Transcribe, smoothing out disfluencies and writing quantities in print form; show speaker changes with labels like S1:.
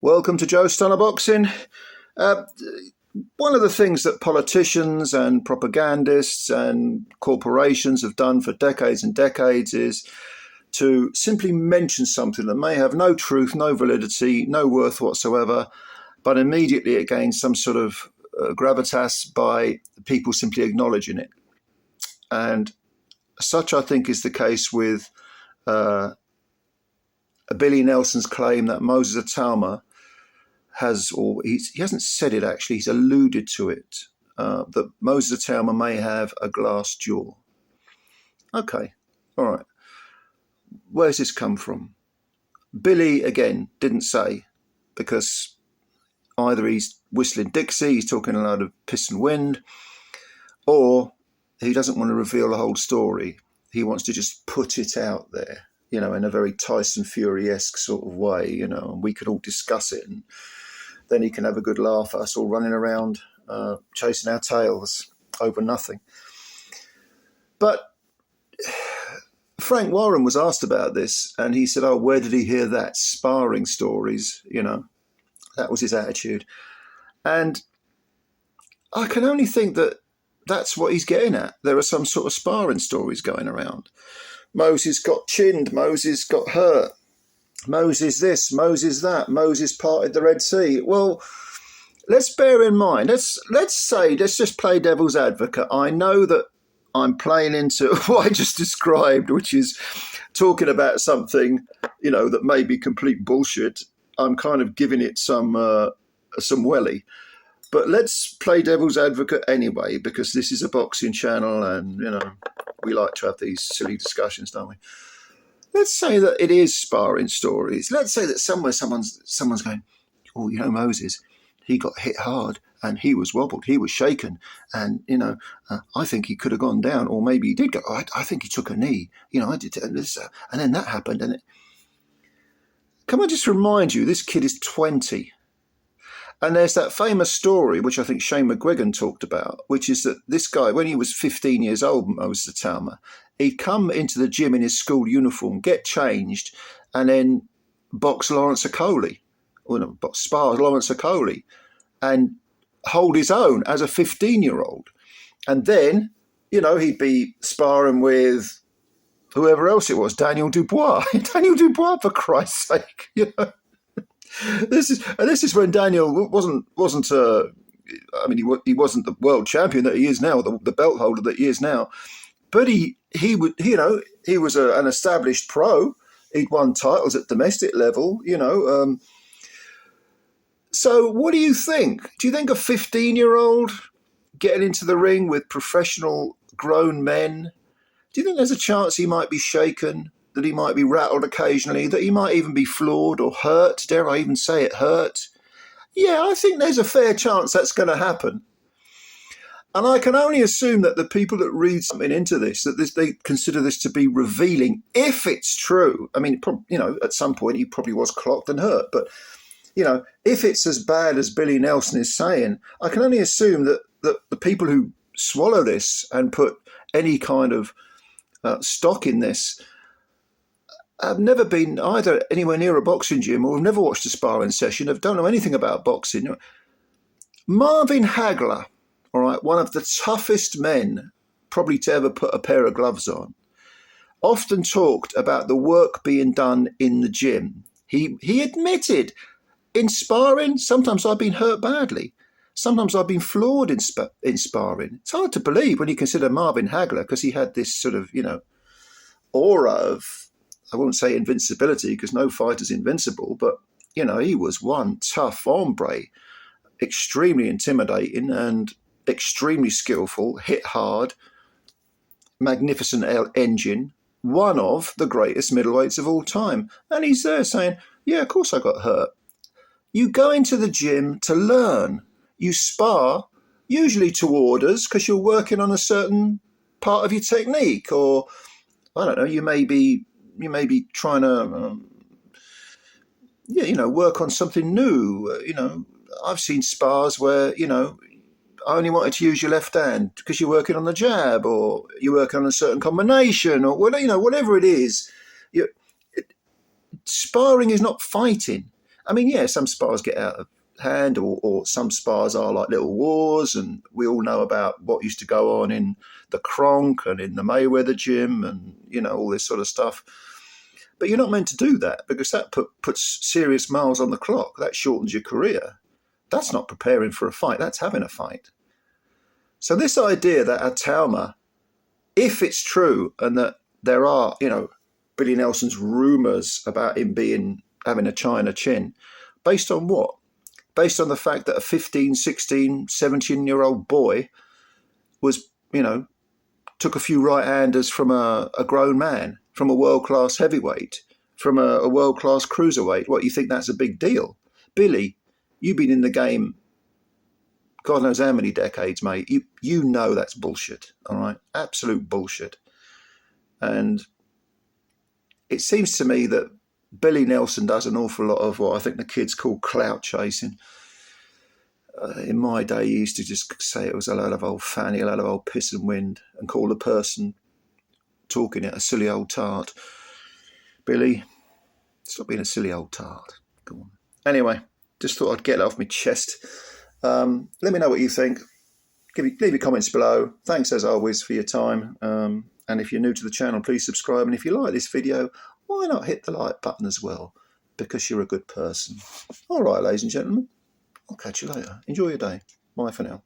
S1: Welcome to Joe Stunner Boxing. Uh, One of the things that politicians and propagandists and corporations have done for decades and decades is to simply mention something that may have no truth, no validity, no worth whatsoever, but immediately it gains some sort of gravitas by people simply acknowledging it. And such, I think, is the case with Billy Nelson's claim that Moses Itauma has, or he hasn't said it actually, he's alluded to it, that Moses Itauma may have a glass jaw. Okay, all right. Where's this come from? Billy, again, didn't say, because either he's whistling Dixie, he's talking a load of piss and wind, or he doesn't want to reveal the whole story. He wants to just put it out there, in a very Tyson Fury-esque sort of way, and we could all discuss it, and then he can have a good laugh at us all running around chasing our tails over nothing. But Frank Warren was asked about this, and he said, where did he hear that? Sparring stories, that was his attitude. And I can only think that that's what he's getting at. There are some sort of sparring stories going around. Moses got chinned, Moses got hurt, Moses this, Moses that, Moses parted the Red Sea. Well, let's bear in mind, let's just play devil's advocate. I know that I'm playing into what I just described, which is talking about something, that may be complete bullshit. I'm kind of giving it some welly. But let's play devil's advocate anyway, because this is a boxing channel and, we like to have these silly discussions, don't we? Let's say that it is sparring stories. Let's say that somewhere someone's going, Moses, he got hit hard and he was wobbled, he was shaken, and, I think he could have gone down, or maybe he did go, I think he took a knee, I did this, and then that happened. And can I just remind you, this kid is 20. And there's that famous story, which I think Shane McGuigan talked about, which is that this guy, when he was 15 years old, Moses Itauma, he'd come into the gym in his school uniform, get changed, and then box Lawrence Okoli, spar Lawrence Okoli, and hold his own as a 15-year-old. And then, he'd be sparring with whoever else it was, Daniel Dubois. Daniel Dubois, for Christ's sake, This is when Daniel wasn't he wasn't the world champion that he is now, the belt holder that he is now, but he was an established pro. He'd won titles at domestic level, So what do you think? Do you think a 15-year-old getting into the ring with professional grown men, do you think there's a chance he might be shaken, that he might be rattled occasionally, that he might even be floored or hurt? Dare I even say it, hurt? Yeah, I think there's a fair chance that's going to happen. And I can only assume that the people that read something into this, they consider this to be revealing, if it's true. I mean, at some point he probably was clocked and hurt. But, if it's as bad as Billy Nelson is saying, I can only assume that the people who swallow this and put any kind of stock in this have never been either anywhere near a boxing gym or have never watched a sparring session, don't know anything about boxing. Marvin Hagler, all right, one of the toughest men probably to ever put a pair of gloves on, often talked about the work being done in the gym. He admitted, in sparring, sometimes I've been hurt badly. Sometimes I've been floored in sparring. It's hard to believe when you consider Marvin Hagler, because he had this sort of, aura of, I won't say invincibility, because no fighter's invincible, but, he was one tough hombre, extremely intimidating and extremely skillful, hit hard, magnificent engine, one of the greatest middleweights of all time. And he's there saying, yeah, of course I got hurt. You go into the gym to learn. You spar, usually to orders, because you're working on a certain part of your technique, or, I don't know, you may be trying to, work on something new. I've seen spars where, I only wanted to use your left hand because you're working on the jab, or you're working on a certain combination, or whatever it is. Sparring is not fighting. I mean, yeah, some spars get out of hand, or some spars are like little wars, and we all know about what used to go on in the Kronk and in the Mayweather gym, and all this sort of stuff. But you're not meant to do that, because that puts serious miles on the clock. That shortens your career. That's not preparing for a fight. That's having a fight. So this idea that Itauma, if it's true, and that there are, Billy Nelson's rumours about him having a China chin, based on what? Based on the fact that a 15, 16, 17-year-old boy was, took a few right-handers from a grown man, from a world-class heavyweight, from a world-class cruiserweight. What, you think that's a big deal? Billy, you've been in the game God knows how many decades, mate. You know that's bullshit, all right? Absolute bullshit. And it seems to me that Billy Nelson does an awful lot of what I think the kids call clout chasing. In my day, he used to just say it was a load of old fanny, a load of old piss and wind, and call the person talking it a silly old tart. Billy, stop being a silly old tart. Go on. Anyway, just thought I'd get it off my chest. Let me know what you think. Leave your comments below. Thanks as always for your time. And if you're new to the channel, please subscribe. And if you like this video, why not hit the like button as well? Because you're a good person. All right, ladies and gentlemen, I'll catch you later. Enjoy your day. Bye for now.